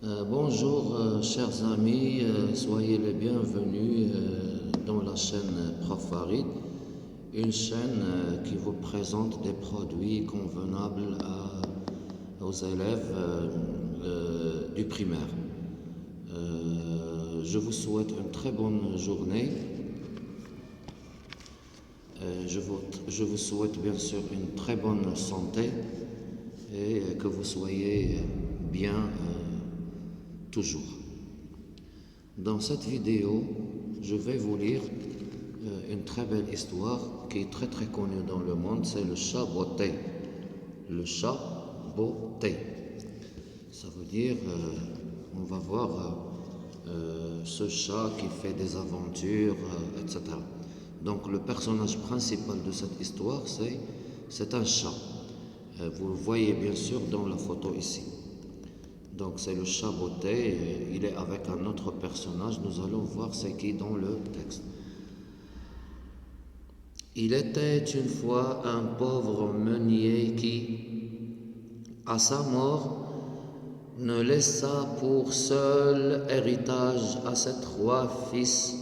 Bonjour, chers amis, soyez les bienvenus dans la chaîne Prof Farid, une chaîne qui vous présente des produits convenables aux élèves du primaire. Je vous souhaite une très bonne journée. Je vous souhaite bien sûr une très bonne santé et que vous soyez bien toujours. Dans cette vidéo, je vais vous lire une très belle histoire qui est très connue dans le monde, c'est le chat botté. Le chat botté. Ça veut dire, on va voir ce chat qui fait des aventures, etc. Donc le personnage principal de cette histoire, c'est un chat. Vous le voyez bien sûr dans la photo ici. Donc c'est le chat botté, il est avec un autre personnage, nous allons voir c'est qui dans le texte. Il était une fois un pauvre meunier qui, à sa mort, ne laissa pour seul héritage à ses 3 fils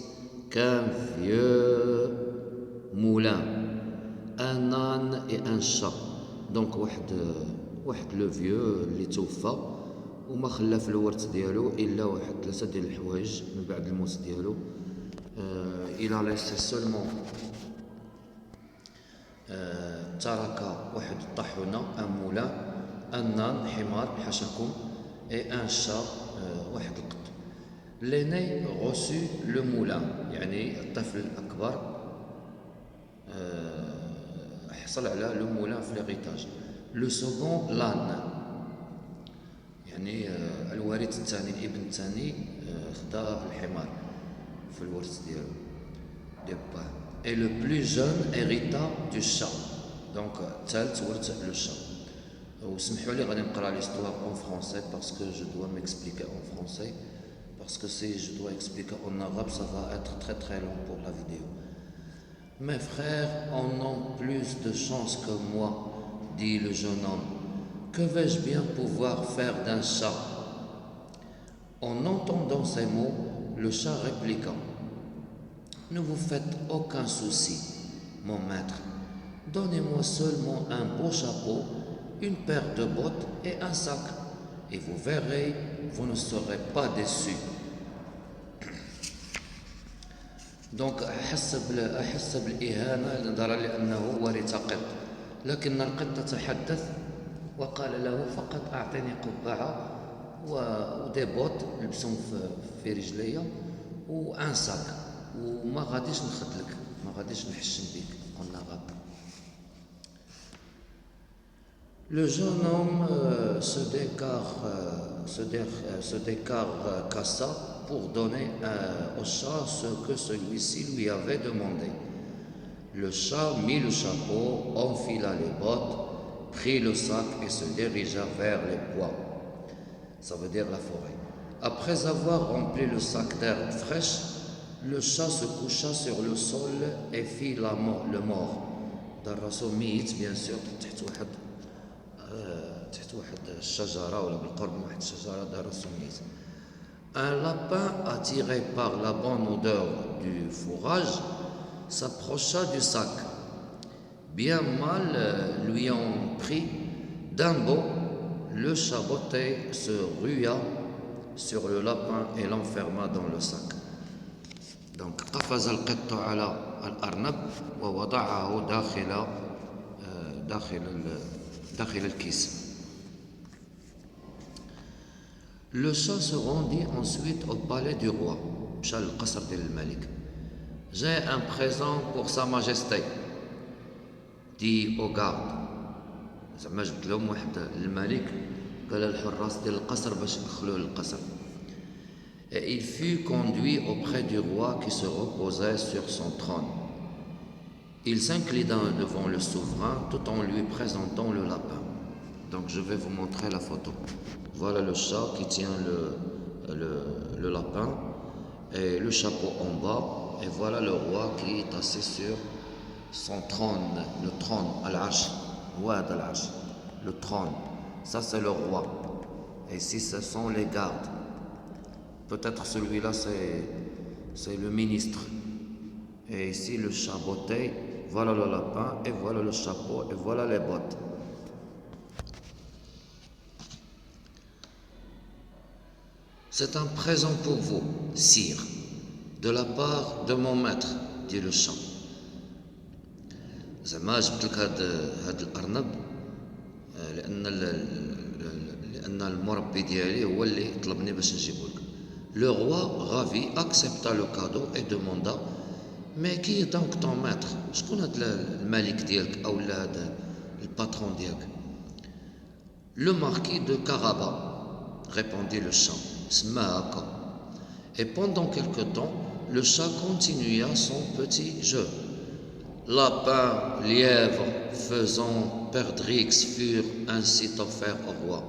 qu'un vieux moulin, un âne et un chat. Donc واحد le vieux اللي توفى وما خلى في الورث ديالو الا واحد 3 ديال الحوايج من بعد الموت ديالو. il a laissé seulement ترك واحد الطاحونه ان moulin, un âne حمار بحاشاكم et un chat واحد القط. l'aîné reçut le moulin يعني الطفل الاكبر حصل على le moulin في l'héritage. le second l'âne يعني الوارث الثاني الابن الثاني خدا الحمار في الورث ديالو ديال. et le plus jeune hérita du chat. donc الثالث ورث le chat. وسمحوا لي غادي نقرا l'histoire en français parce que je dois m'expliquer en français, parce que si je dois expliquer en arabe ça va être très long pour la vidéo. Mes frères en ont plus de chance que moi, dit le jeune homme. Que vais-je bien pouvoir faire d'un chat? En entendant ces mots, le chat répliqua. Ne vous faites aucun souci, mon maître. Donnez-moi seulement un beau chapeau, une paire de bottes et un sac, et vous verrez, vous ne serez pas déçus. دونك أحس بالإهانة نظرا لأنه ورث قط، لكن القط تحدث وقال له فقط أعطيني قبعة ودي بوت لبسهم في رجليا وان ساك وما غاديش نخدلك، ما غاديش نحشم بيك en arabe. Le jeune homme se décarcassa pour donner au chat ce que celui-ci lui avait demandé. Le chat mit le chapeau, enfila les bottes, prit le sac et se dirigea vers les bois. Ça veut dire la forêt. Après avoir rempli le sac d'herbes fraîches, le chat se coucha sur le sol et fit le mort. درسو ميت bien sûr تحت واحد الشجرة ولا بالقرب من واحد الشجرة درسو ميت. Un lapin attiré par la bonne odeur du fourrage s'approcha du sac. Bien mal lui en prit, d'un bond, le chat botté se rua sur le lapin et l'enferma dans le sac. Donc قفز القط على الأرنب ووضعه داخل الكيس. Le chat se rendit ensuite au palais du roi. مشى للقصر ديال الملك. J'ai un présent pour sa majesté, dit au garde. زعما جبت لهم واحد الملك قال الحراس ديال القصر باش يدخلوه للقصر. Et il fut conduit auprès du roi qui se reposait sur son trône. Il s'inclina devant le souverain tout en lui présentant le lapin. Donc je vais vous montrer la photo. Voilà le chat qui tient le lapin et le chapeau en bas. Et voilà le roi qui est assis sur son trône, le trône, al-arsh, le trône. Ça c'est le roi. Et ici, ce sont les gardes. Peut-être celui-là, c'est le ministre. Et ici, le chat botté. Voilà le lapin, et voilà le chapeau, et voilà les bottes. C'est un présent pour vous, sire, de la part de mon maître, dit le chat. زعما جبت لك هاد الارنب لان المربي ديالي هو اللي طلبني باش نجيبو لك. Le roi, ravi, accepta le cadeau et demanda: Mais qui est donc ton maître? شكون هاد الملك ديالك او هاد الباترون ديالك؟ Le marquis de Caraba, répondit le chat. سما هكا. Et pendant quelque temps, le chat continua son petit jeu. Lapin, lièvre, faisan, perdrix furent ainsi offerts au roi,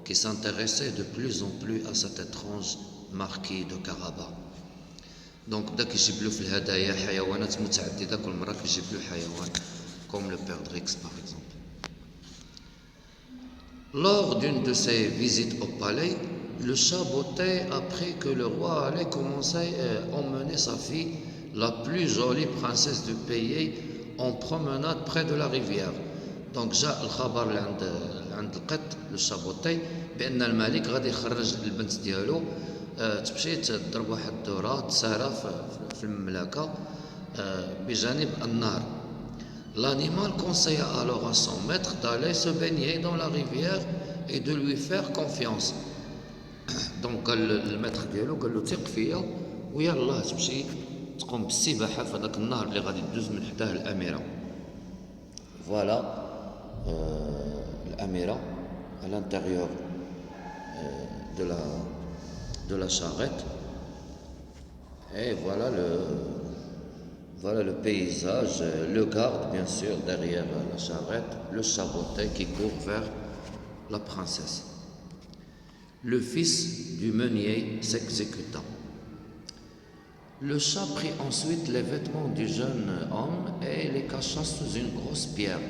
qui s'intéressait de plus en plus à cet étrange marquis de Caraba. Donc بدا كيجيب له في الهدايا حيوانات متعددة، كل مرة كيجيب له حيوان comme le perdrix par exemple. Lors d'une de ses visites au palais, le chat botté apprit que le roi allait commencer à emmener sa fille, la plus jolie princesse du pays, en promenade près de la rivière. Donc جاء الخبر عند القط لو شابوتي بان الملك غادي يخرج البنت ديالو تمشي تضرب واحد الدوره تسارى في المملكه بجانب النهر. L'animal conseilla alors à son maître d'aller se baigner dans la rivière et de lui faire confiance. Donc قال الميتر ديالو قال له ثق فيا ويلا تمشي تقوم بالسباحه في هذاك النهر اللي غادي تدوز من حداه الاميره. Voilà l'amira à l'intérieur de la charrette. Et voilà le paysage, le garde bien sûr derrière la charrette, le chat botté qui court vers la princesse. Le fils du meunier s'exécuta. Le chat prit ensuite les vêtements du jeune homme et les cacha sous une grosse pierre.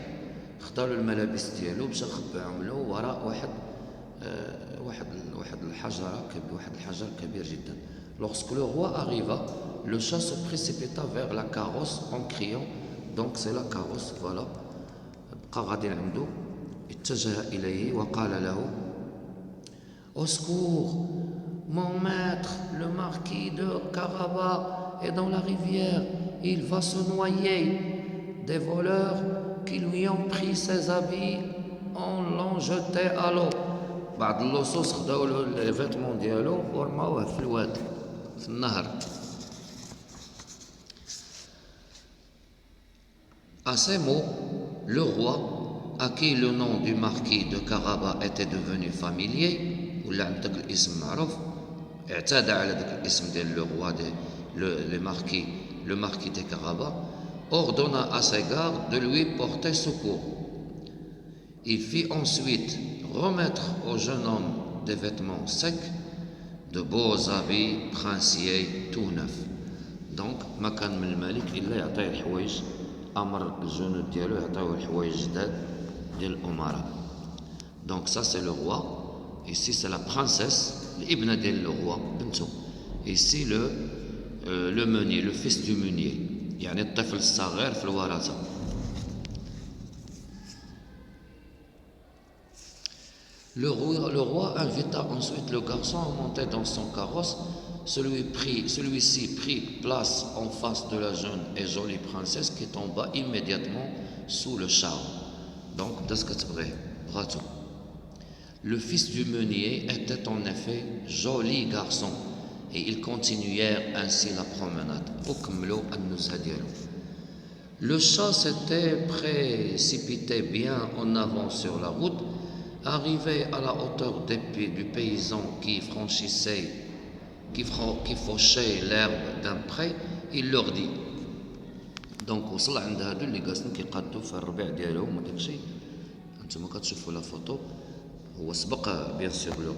خدا له الملابس ديالو باش خباهم له وراء واحد الحجر كبير جدا. Lorsque le roi arriva, le chat se précipita vers la carrosse en criant. Donc c'est la carrosse, voilà. بقى غادي عنده اتجه إليه وقال له: Au secours, mon maître, le marquis de Caraba, est dans la rivière. Il va se noyer. Des voleurs qui lui ont pris ses habits l'ont jeté à l'eau. بعض اللصوص خداو له لي فيتمون ديالو ورماوه في الواد في النهر. À ces mots, le roi, à qui le nom du marquis de Caraba était devenu familier, ولا عندك الاسم معروف، اعتاد على ذاك الاسم ديال لو روا le marquis de Caraba, ordonna à ses gardes de lui porter secours. Il fit ensuite remettre au jeune homme des vêtements secs, de beaux habits princiers tout neufs. Donc ما كان من الملك الا يعطيه الحوايج، امر الجنود ديالو يعطيوه الحوايج جداد ديال الامراء. Donc ça c'est le roi. Ici c'est la princesse, l'ibna ديال le roi, بنته. Ici le meunier, le fils du meunier, يعني الطفل الصغير في الورثة. Le roi invita ensuite le garçon à monter dans son carrosse. Celui-ci prit place en face de la jeune et jolie princesse qui tomba immédiatement sous le charme. Donc, bravo. Le fils du meunier était en effet joli garçon et ils continuèrent ainsi la promenade. Le chat s'était précipité bien en avant sur la route. Arrivé à la hauteur du paysan qui fauchait l'herbe d'un pré, il leur dit. Donc وصل عند هادو اللي قاصدين كيقادو في الربيع ديالهم وداكشي. انتما كتشوفوا لا فوتو، هو سبق بيان سور لو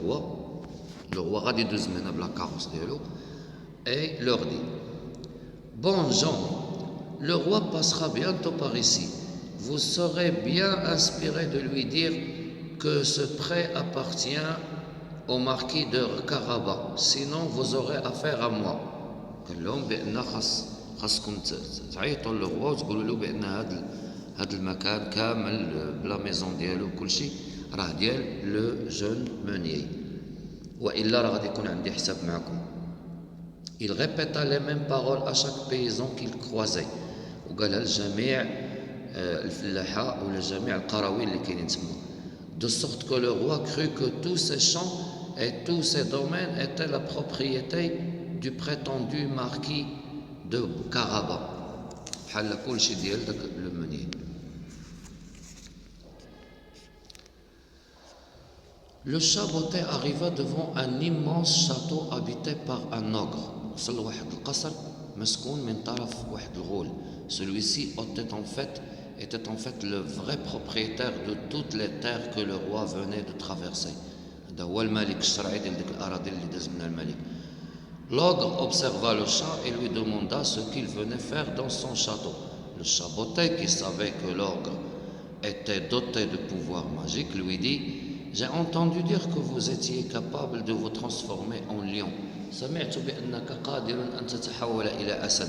روا غادي يدوز من هنا بلا كاروس ديالو. Et leur dit: Bon gens, le roi passera bientôt par ici. Vous serez bien inspiré de lui dire que ce pré appartient au marquis de Karaba, sinon vous aurez affaire à moi. قال لهم بأن خاصكم تعيطوا للروا وتقولوا له بأن هذا المكان كامل بلا ميزون ديالو وكلشي راه ديال لو جون مونيي وإلا راه غادي يكون عندي حساب معكم. Il répéta les mêmes paroles à chaque paysan qu'il croisait وقالها لجميع الفلاحة ولا جميع القراويل اللي كاينين تما. De sorte que le roi crut que tous ces champs et tous ces domaines étaient la propriété du prétendu marquis de Karaba. بحال كلشي ديال داك لو مونيي. Le chabotais arriva devant un immense château habité par un ogre. وصل لواحد القصر مسكون من طرف واحد الغول. Celui-ci était en fait le vrai propriétaire de toutes les terres que le roi venait de traverser. هذا هو الملك الشرعي ديال ديك الأراضي اللي داز منها الملك. L'ogre observa le chat et lui demanda ce qu'il venait faire dans son château. Le chabotais, qui savait que l'ogre était doté de pouvoirs magiques, lui dit: j'ai entendu dire que vous étiez capable de vous transformer en lion. سمعت بأنك قادر أن تتحول إلى أسد.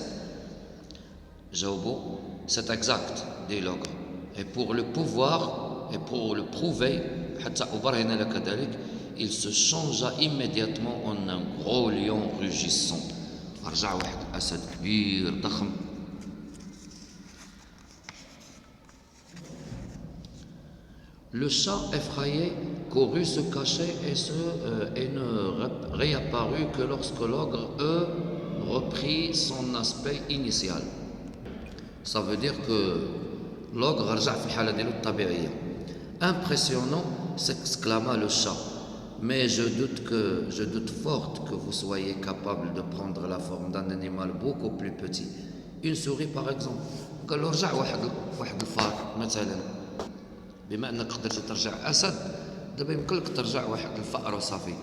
جاوبوا: c'est exact, dit l'ogre. Et pour le pouvoir et pour le prouver, حتى أبرهن لك ذلك, il se changea immédiatement en un gros lion rugissant. رجع واحد الأسد كبير ضخم. Le chat effrayé courut se cacher et ne réapparut que lorsque l'ogre reprit son aspect initial. Ça veut dire que l'ogre رجع في الحالة ديالو الطبيعية. Impressionnant, s'exclama le chat. Mais je doute fort que vous soyez capable de prendre la forme d'un animal beaucoup plus petit. Une souris par exemple. قال له رجع واحد الفار مثلا. بما انك قدرت ترجع اسد دابا يمكن لك ترجع واحد الفأر وصافي.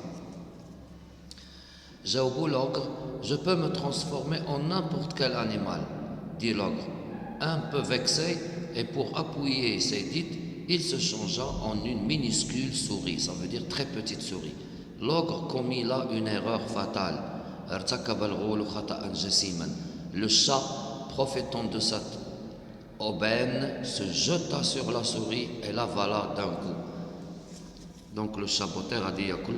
جاوبوا l'ogre: je peux me transformer en n'importe quel animal, dit l'ogre. Un peu vexé et pour appuyer ses dites, il se changea en une minuscule souris, ça veut dire très petite souris. L'ogre commit là une erreur fatale. ارتكب الغول خطأ جسيما. Le chat, profitant de cette aubaine, se jeta sur la souris et l'avala d'un coup. Donc le chaboteur a dit ياكل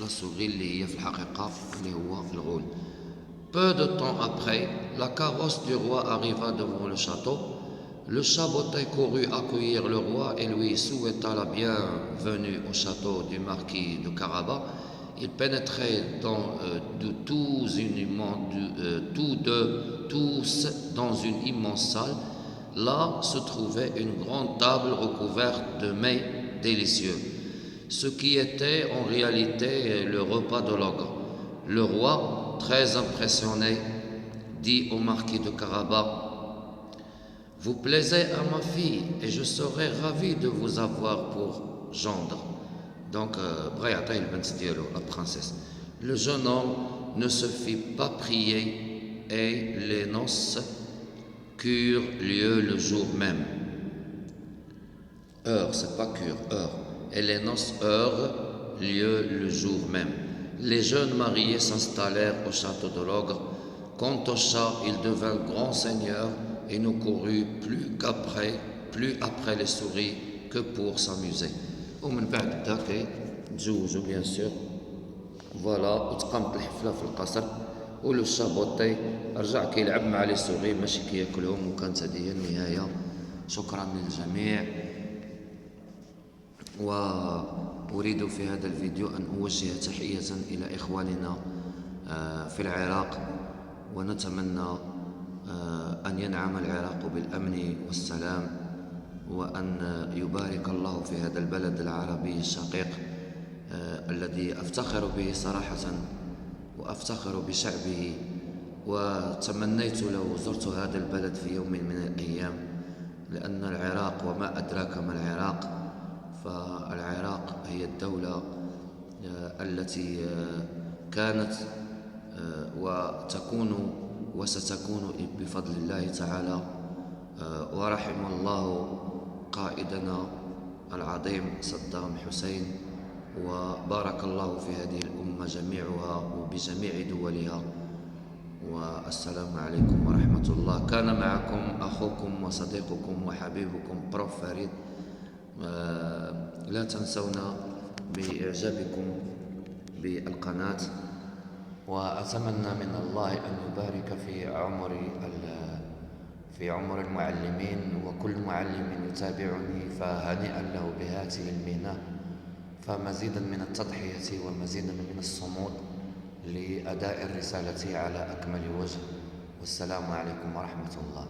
la souris اللي هي في الحقيقة اللي هو الغول. Peu de temps après, la carrosse du roi arriva devant le château. Le chabotais courut accueillir le roi et lui souhaita la bienvenue au château du marquis de Karaba. Ils pénétraient tous dans une immense salle. Là se trouvait une grande table recouverte de mets délicieux, ce qui était en réalité le repas de l'ogre. Le roi, très impressionné, dit au marquis de Karaba: vous plaisez à ma fille et je serai ravi de vous avoir pour gendre. Donc, la princesse. Le jeune homme ne se fit pas prier et les noces eurent lieu le jour même. Heure, c'est pas cure, heure. Et les noces eurent lieu le jour même. Les jeunes mariés s'installèrent au château de l'ogre. Quant au chat, il devint grand seigneur et ne courut plus après les souris que pour s'amuser. ومن بعد ذاك تزوجوا بيان سور فوالا وتقامت الحفله في القصر ولو شابوطي رجع كيلعب مع لي سوغي ماشي كياكلهم وكانت هذه هي النهايه. شكرا للجميع واريد في هذا الفيديو ان اوجه تحيه الى اخواننا في العراق ونتمنى ان ينعم العراق بالامن والسلام وأن يبارك الله في هذا البلد العربي الشقيق الذي أفتخر به صراحة وأفتخر بشعبه. وتمنيت لو زرت هذا البلد في يوم من الأيام، لأن العراق وما أدراك ما العراق، فالعراق هي الدولة التي كانت وتكون وستكون بفضل الله تعالى. ورحم الله قائدنا العظيم صدام حسين وبارك الله في هذه الأمة جميعها وبجميع دولها. والسلام عليكم ورحمة الله. كان معكم أخوكم وصديقكم وحبيبكم بروف فريد. لا تنسونا بإعجابكم بالقناة، وأتمنى من الله أن يبارك في عمر المعلمين، وكل معلم يتابعني فهنيئا له بهذه المهنة. فمزيدا من التضحية ومزيدا من الصمود لأداء الرسالة على أكمل وجه. والسلام عليكم ورحمة الله.